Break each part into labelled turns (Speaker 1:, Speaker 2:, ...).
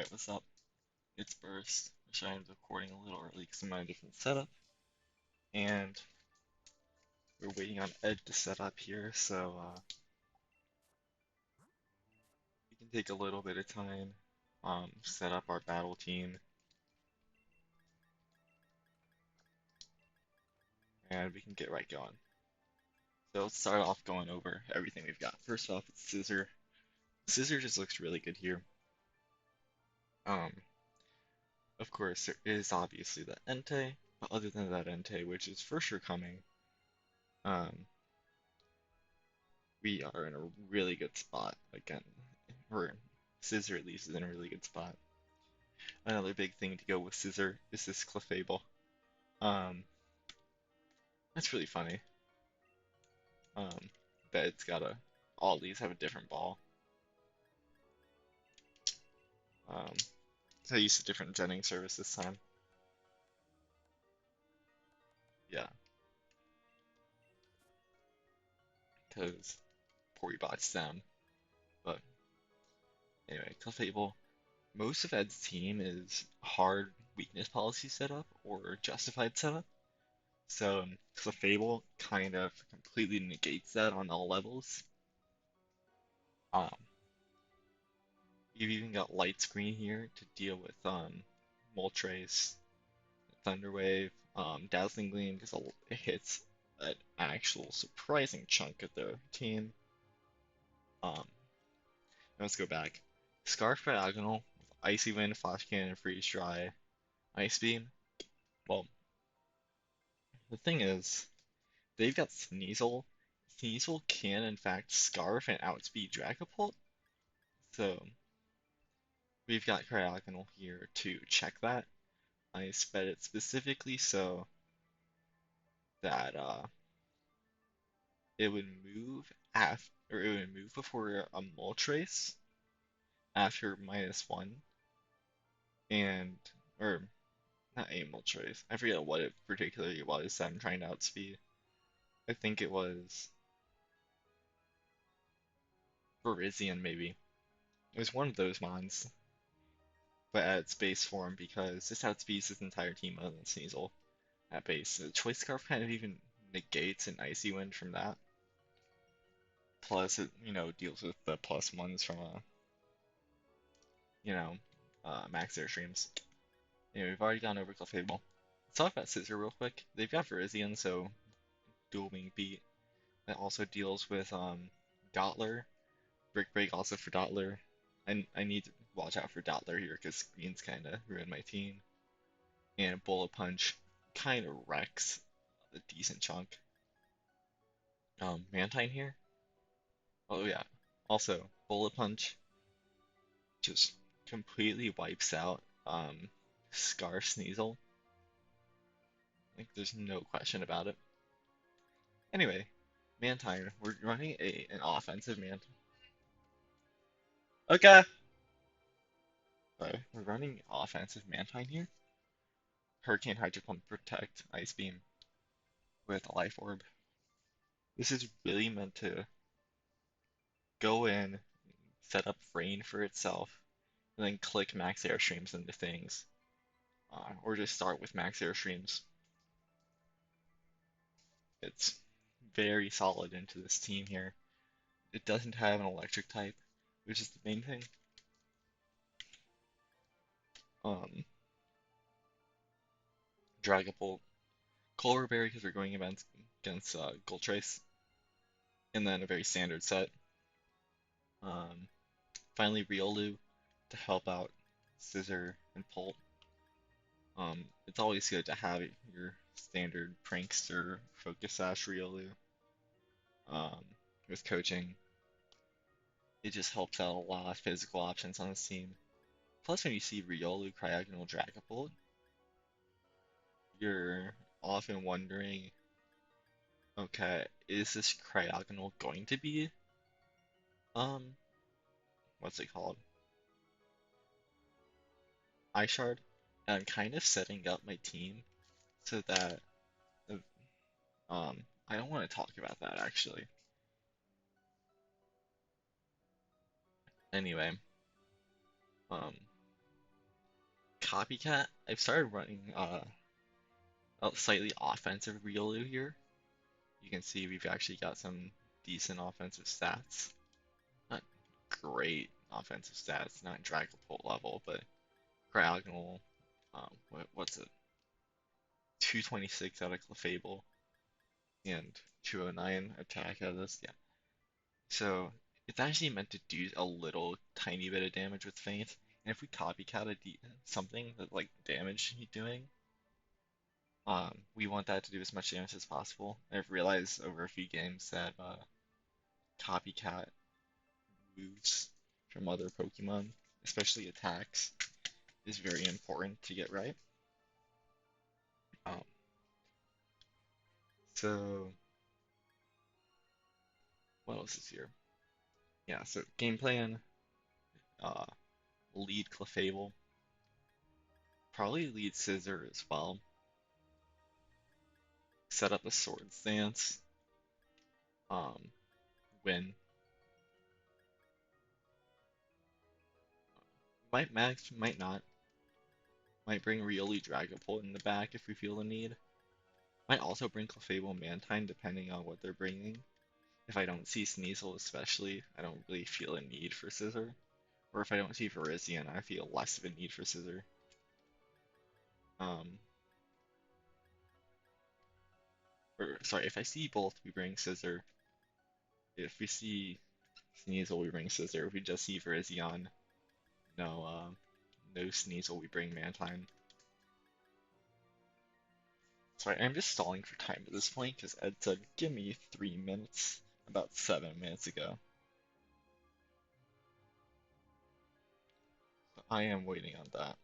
Speaker 1: Alright, what's up? It's Burst. Wish I was recording a little early because I'm on a different setup. And we're waiting on Ed to set up here, so we can take a little bit of time, set up our battle team, and we can get right going. So let's start off going over everything we've got. First off, it's Scissor. Scissor just looks really good here. Um, of course, there is obviously the Entei, but other than that Entei, which is for sure coming, um, we are in a really good spot again. Or Scissor at least is in a really good spot. Another big thing to go with Scissor is this Clefable. Um, that's really funny. Um, that it's got a all these have a different ball. Um, so I used a different jetting service this time. Yeah, because poor bots them. But anyway, Clefable. Most of Ed's team is hard weakness policy setup or justified setup. So Clefable kind of completely negates that on all levels. Um, you've even got Light Screen here to deal with Moltres, Thunderwave, Dazzling Gleam because it hits an actual surprising chunk of their team. Um, let's go back. Scarf Diagonal with Icy Wind, Flash Cannon, Freeze Dry, Ice Beam. Well, the thing is, they've got Sneasel. Sneasel can in fact Scarf and outspeed Dragapult, so we've got Cryogonal here to check that. I sped it specifically so that it would move after, or it would move before a Moltres after -1, and or not a Moltres. I forget what it particularly was that I'm trying to outspeed. I think it was Virizion maybe. It was one of those mons, but at its base form because this outspeeds his entire team other than Sneasel at base. The Choice Scarf kind of even negates an Icy Wind from that. Plus, it deals with the +1s from you know max airstreams. Anyway, we've already gone over Clefable. Let's talk about Scissor real quick. They've got Virizion, so dual wing beat. That also deals with Dottler. Brick Break also for Dottler. And I need to watch out for Dottler here because Green's kind of ruined my team. And Bullet Punch kind of wrecks a decent chunk. Mantine here. Oh yeah. Also, Bullet Punch just completely wipes out Scar Sneasel. Like there's no question about it. Anyway, Mantine, we're running an offensive Mantine. Okay. Sorry, we're running offensive Mantine here. Hurricane Hydro Pump Protect Ice Beam with a Life Orb. This is really meant to go in, set up Rain for itself, and then click max airstreams into things. Or just start with max airstreams. It's very solid into this team here. It doesn't have an electric type, which is the main thing. Um, Dragapult, Color Berry because we're going against Goltrace, and then a very standard set. Um, Finally, Riolu to help out Scissor and Pult. It's always good to have your standard prankster Focus Sash Riolu. Um, with coaching, it just helps out a lot of physical options on this team. Plus, when you see Riolu Cryogonal Dragapult, you're often wondering, okay, is this Cryogonal going to be, um, what's it called? Shard? And I'm kind of setting up my team so that, uh, I don't want to talk about that actually. Anyway, um, Copycat, I've started running a slightly offensive Riolu here. You can see we've actually got some decent offensive stats. Not great offensive stats, not Dragapult level, but Cryogonal, what's it? 226 out of Clefable and 209 attack out of this. Yeah. So it's actually meant to do a little tiny bit of damage with Feint. And if we copycat something that like damage he's doing, we want that to do as much damage as possible. I've realized over a few games that copycat moves from other Pokemon, especially attacks, is very important to get right. Um, so what else is here? Yeah, so game plan, uh, lead Clefable, probably lead Scissor as well. Set up a Sword Stance, um, win. Might max, might not. Might bring Rioli Dragapult in the back if we feel the need. Might also bring Clefable Mantine depending on what they're bringing. If I don't see Sneasel especially, I don't really feel a need for Scissor. Or if I don't see Virizion, I feel less of a need for Scissor. Um, or sorry, if I see both, we bring Scissor. If we see Sneasel, we bring Scissor. If we just see Virizion, no Sneasel, we bring Mantine. Sorry, I'm just stalling for time at this point because Ed said, give me 3 minutes about 7 minutes ago. So I am waiting on that.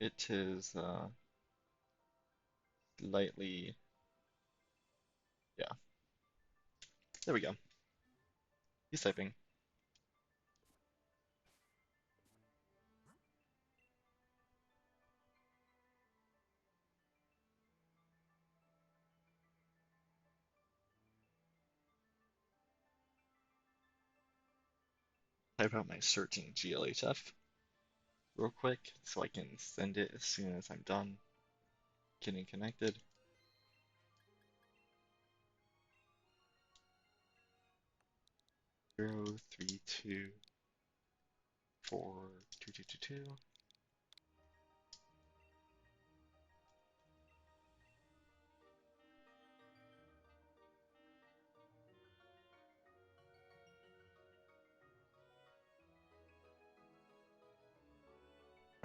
Speaker 1: It is slightly, yeah, there we go. He's typing. Type out my searching GLHF real quick so I can send it as soon as I'm done getting connected. 0324222.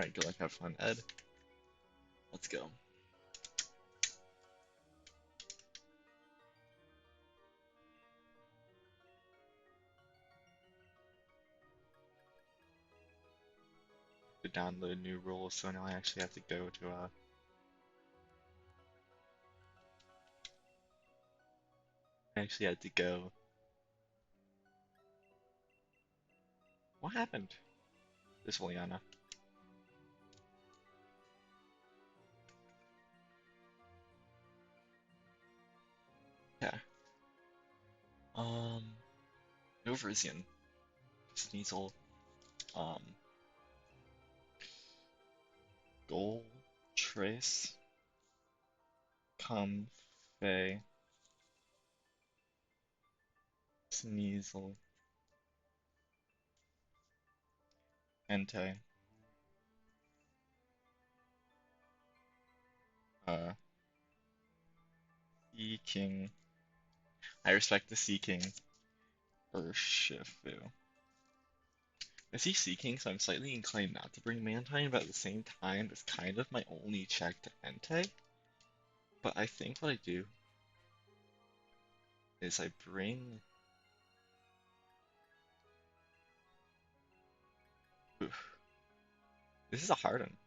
Speaker 1: Alright, good luck, have fun, Ed. Let's go. To download new rules, so now I actually have to go to I actually had to go. What happened? This Liana. Yeah. No Virizion. Sneasel. Um, Gold, Trace, Comfey, Sneasel, Entei, uh, Sea King. I respect the Sea King. Urshifu. I see Sea King, so I'm slightly inclined not to bring Mantine, but at the same time, it's kind of my only check to Entei. But I think what I do is I bring. Oof, this is a hard one.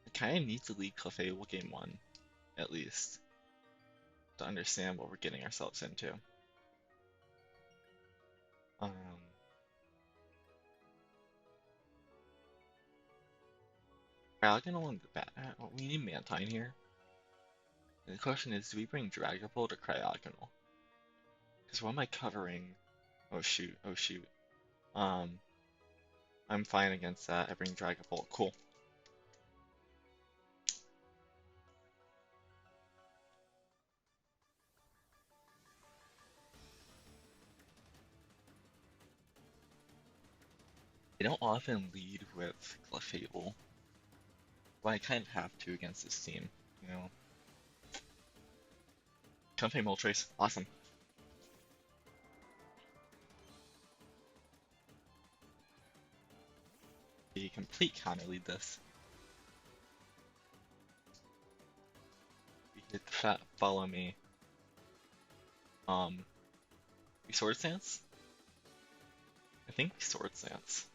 Speaker 1: I kind of need to lead Clefable game one, at least, to understand what we're getting ourselves into. Um, Cryogonal and the bat. We need Mantine here. And the question is, do we bring Dragapult or Cryogonal? Because what am I covering? Oh shoot, oh shoot. Um, I'm fine against that. I bring Dragon Bolt. Cool. I don't often lead with Clefable, but I kind of have to against this team, you know. Comfey Moltres, awesome. The complete counter lead this. We hit fat follow me. We Sword Stance? I think we Sword Stance.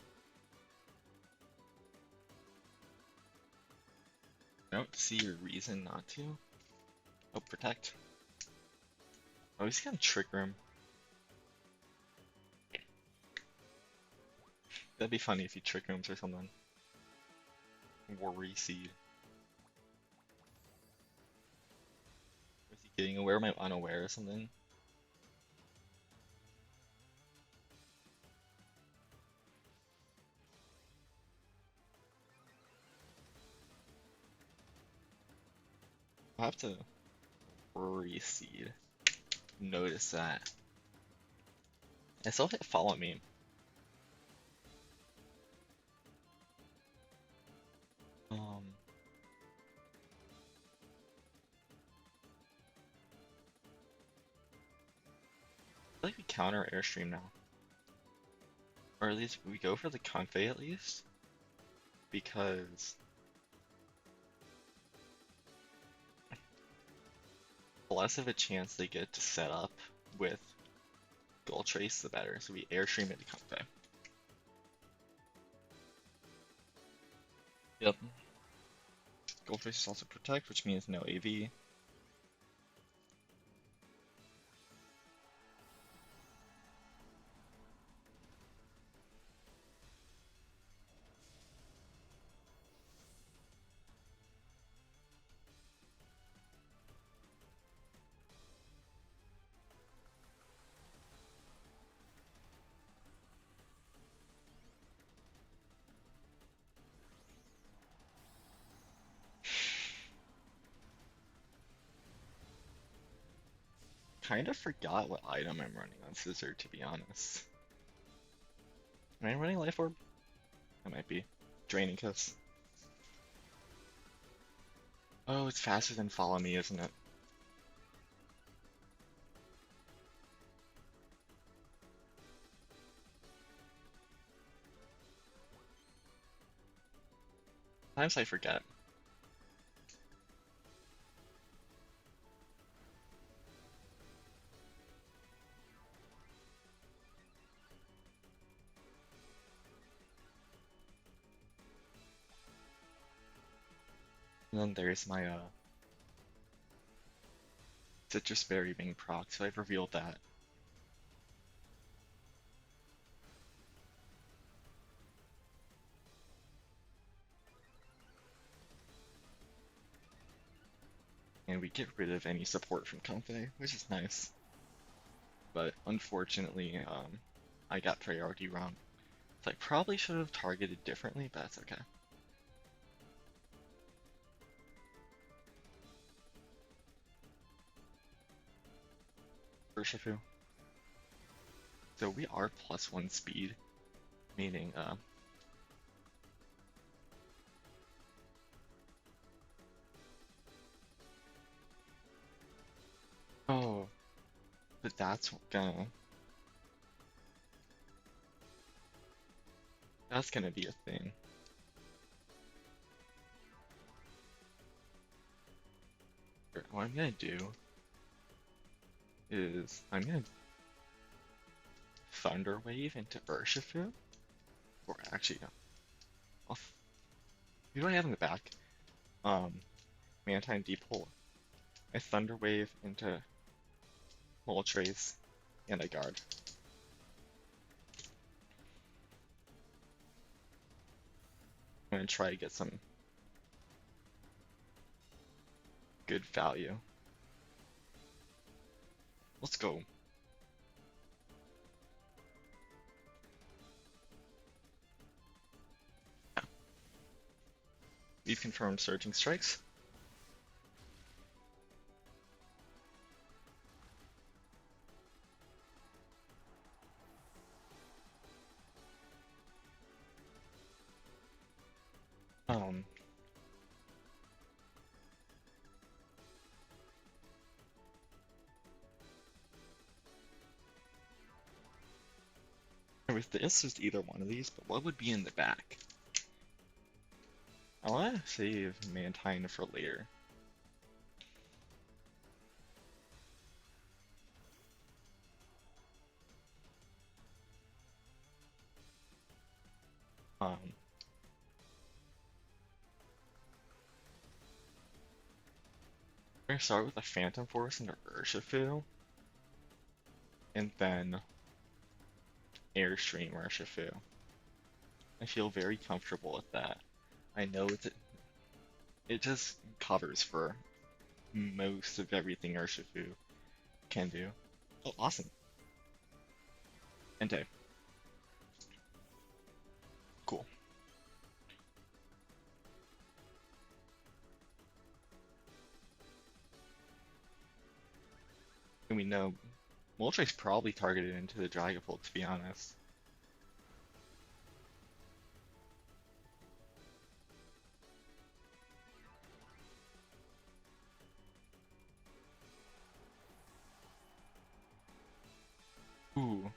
Speaker 1: I don't see a reason not to. Oh, Protect. Oh, he's gonna Trick Room. That'd be funny if he Trick Rooms or something. Worry Seed. Was he getting aware? Am I unaware or something? I'll have to Worry Seed. Notice that. I still hit Follow Me. I feel like we counter Airstream now. Or at least we go for the Convey at least. Because the less of a chance they get to set up with Gold Trace, the better. So we Airstream into Convey. Yep. Gold Trace is also Protect, which means no AV. Kind of forgot what item I'm running on Scissor, to be honest. Am I running Life Orb? I might be. Draining Kiss. Oh, it's faster than Follow Me, isn't it? Sometimes I forget. And then there's my Citrus Berry being proc, so I've revealed that. And we get rid of any support from Comfey, which is nice. But unfortunately, I got priority wrong. So I probably should have targeted differently, but that's okay. Urshifu. So we are +1 speed, meaning oh, but that's gonna be a thing. What I'm gonna do is I'm gonna Thunder Wave into Urshifu, or actually, no. Who do I have in the back? Mantine Deepole. I Thunder Wave into Moltres, and I guard. I'm gonna try to get some good value. Let's go. We've confirmed surging strikes. Um, with this, just either one of these, but what would be in the back? I want to save Mantine for later. Um, we're gonna start with a Phantom Force into Urshifu, and then Airstream Urshifu. I feel very comfortable with that. I know it just covers for most of everything Urshifu can do. Oh, awesome. Entei. Cool. And we know Moltres probably targeted into the Dragapult, to be honest. Ooh,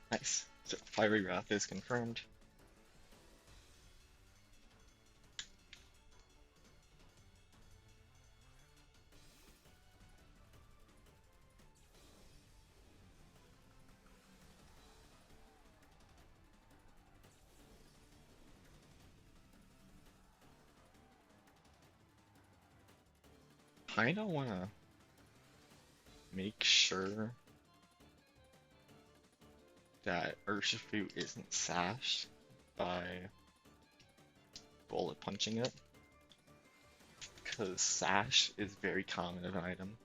Speaker 1: nice. So Fiery Wrath is confirmed. Kinda wanna make sure that Urshifu isn't sashed by bullet punching it, because sash is very common of an item.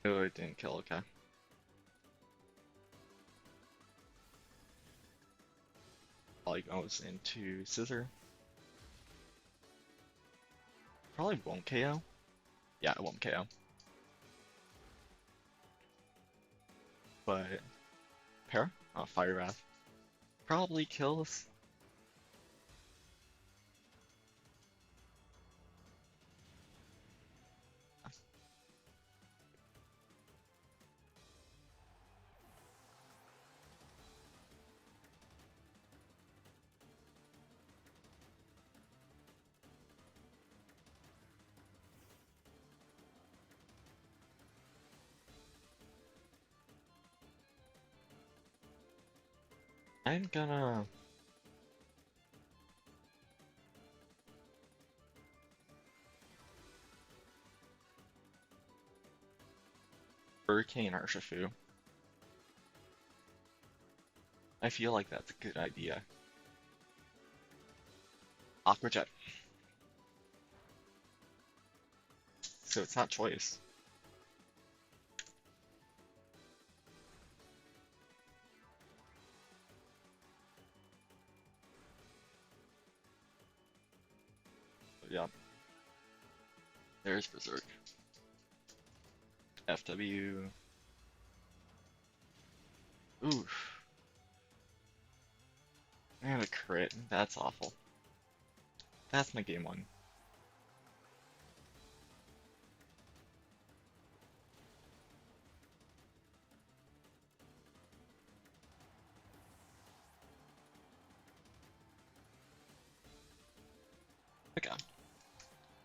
Speaker 1: Oh, it didn't kill, okay. Probably goes into Scissor. Probably won't KO. Yeah, it won't KO. But Para? Oh, Fire Wrath. Probably kills. I'm gonna Hurricane Urshifu. I feel like that's a good idea. Aqua Jet. So it's not choice. But yeah. There's Berserk. FW. Oof. And a crit. That's awful. That's my game one. Okay.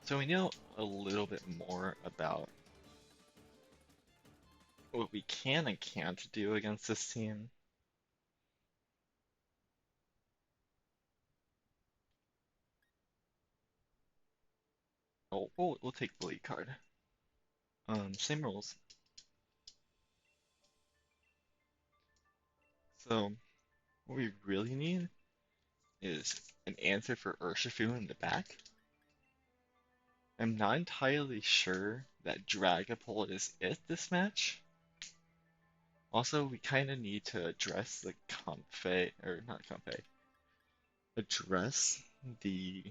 Speaker 1: So we know a little bit more about what we can and can't do against this team. Oh, we'll take the lead card. Same rules. So what we really need is an answer for Urshifu in the back. I'm not entirely sure that Dragapult is it this match. Also, we kind of need to address the comfy, or not comfy, address the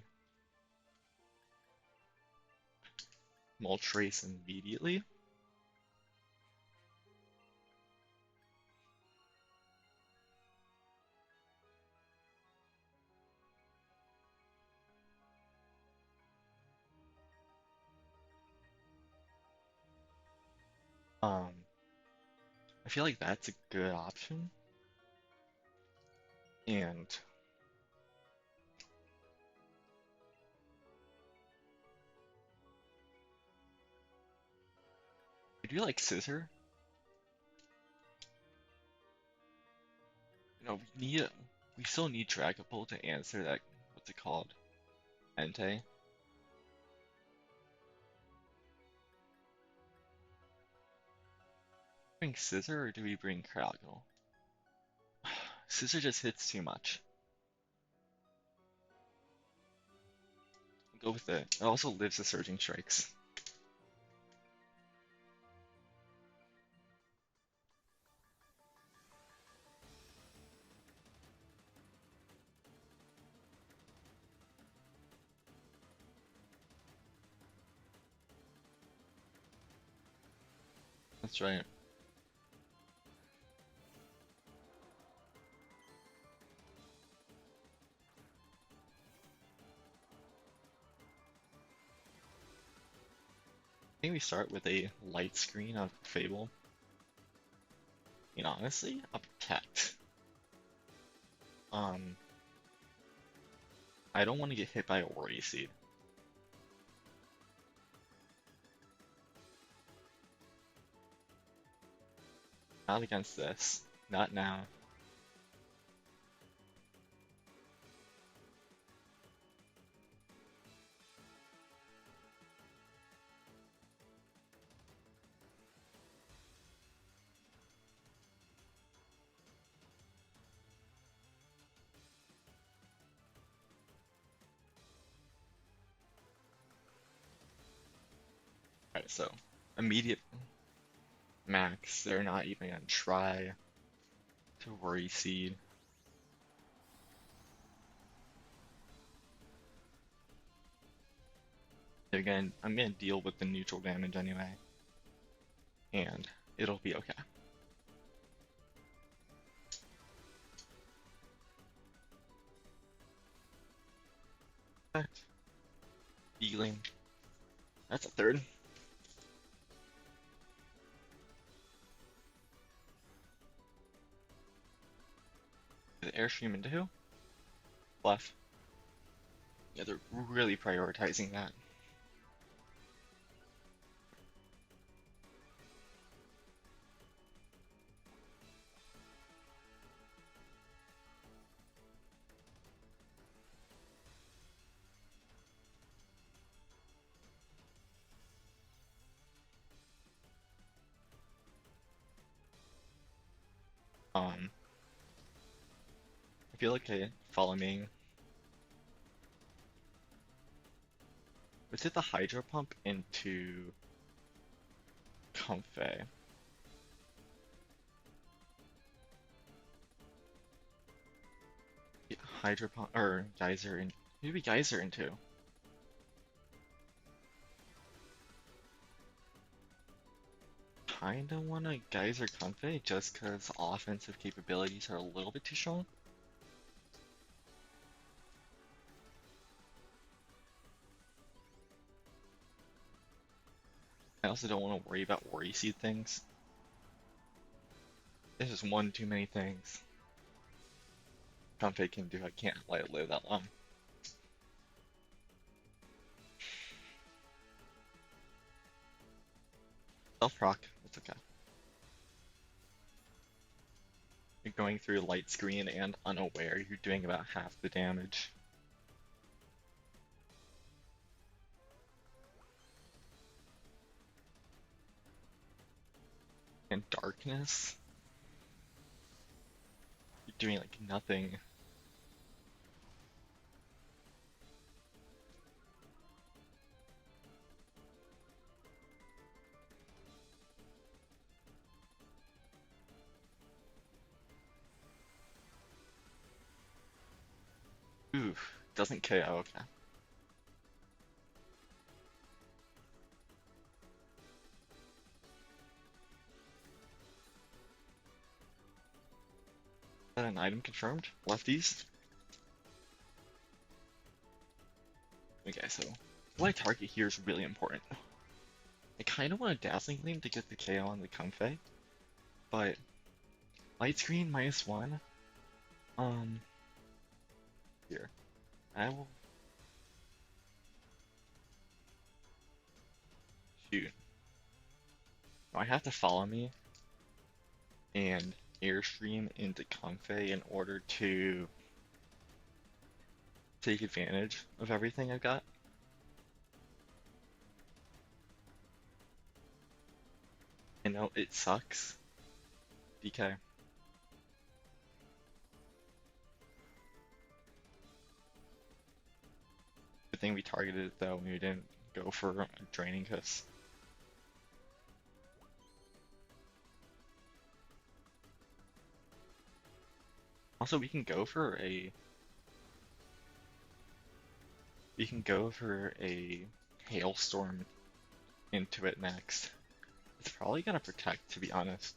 Speaker 1: mulch race immediately. Um, I feel like that's a good option. And I do like scissor. We still need Dragapult to answer that, what's it called? Entei. Bring scissor or do we bring Craggle? Scissor just hits too much. Go with it. It also lives the surging strikes. That's right. I think we start with a light screen on Fable. Honestly, a protect. Um, I don't want to get hit by a Worry Seed. Not against this. Not now. Alright, so immediate max. They're not even gonna try to Worry Seed. Again, I'm gonna deal with the neutral damage anyway. And it'll be okay. Healing. That's a third. The airstream into who? Bluff. Yeah, they're really prioritizing that. I feel like I follow me. Let's hit the Hydro Pump into Comfey. Yeah, Hydro Pump or Geyser in maybe Geyser into. Kinda wanna Geyser Comfey just because offensive capabilities are a little bit too strong. I also don't want to worry about Worry Seed things. This is one too many things Comfey can do. I can't let it live that long. Self-proc, it's okay. You're going through light screen and unaware, you're doing about half the damage. And darkness, you're doing like nothing. Ooh, doesn't KO, okay. Is that an item confirmed? Lefties? Okay, so what I target here is really important. I kind of want a Dazzling Gleam to get the KO on the Kung Fei, but Light Screen -1. Um, Here. I will shoot. I have to follow me and airstream into Kung Fei in order to take advantage of everything I've got. I know it sucks. DK. Good thing we targeted it though, and we didn't go for draining because also we can go for a hailstorm into it next. It's probably gonna protect, to be honest.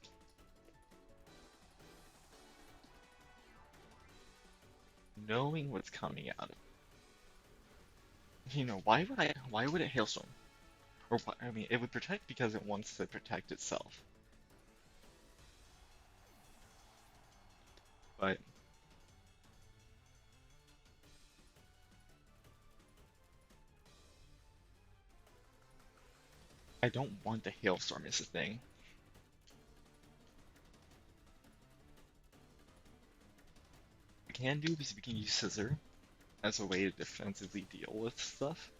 Speaker 1: Knowing what's coming out of it. Why would it hailstorm? Or I mean, it would protect because it wants to protect itself. But I don't want the hailstorm is the thing. We can do is we can use Scissor as a way to defensively deal with stuff,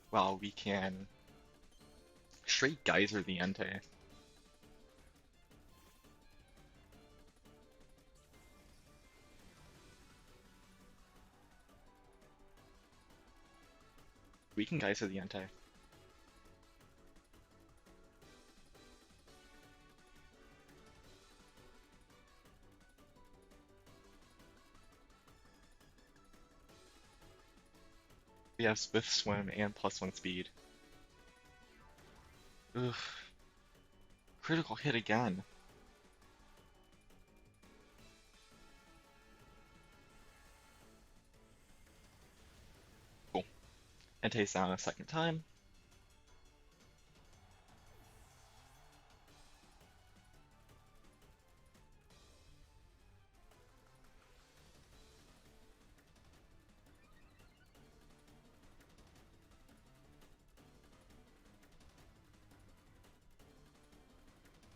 Speaker 1: while we can straight Geyser the Entei. We can Geyser the Entei. We have Swift Swim and +1 speed. Ugh. Critical hit again. Cool. Entei's down a second time.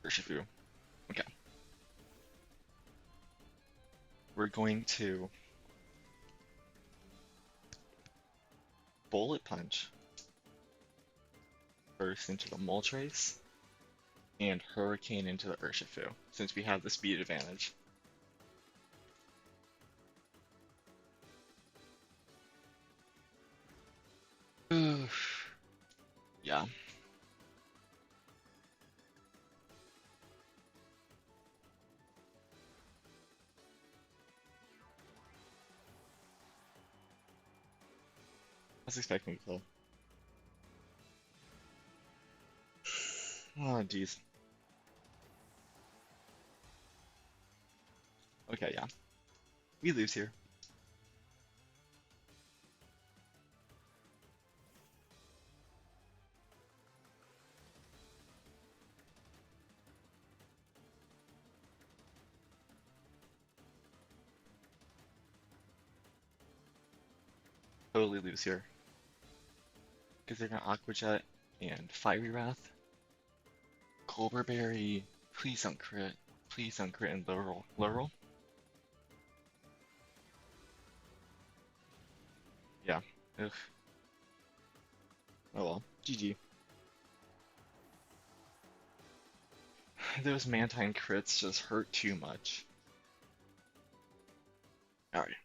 Speaker 1: Urshifu. Okay. We're going to Bullet Punch first into the Moltres, and Hurricane into the Urshifu, since we have the speed advantage. Yeah. I was expecting to kill. Oh, jeez. Okay, yeah. We lose here. Totally lose here. Because they're gonna Aqua Jet and Fiery Wrath. Colbur Berry. Please don't crit. Please don't crit and low roll. Low roll? Yeah. Ugh. Oh well. GG. Those Mantine crits just hurt too much. Alright.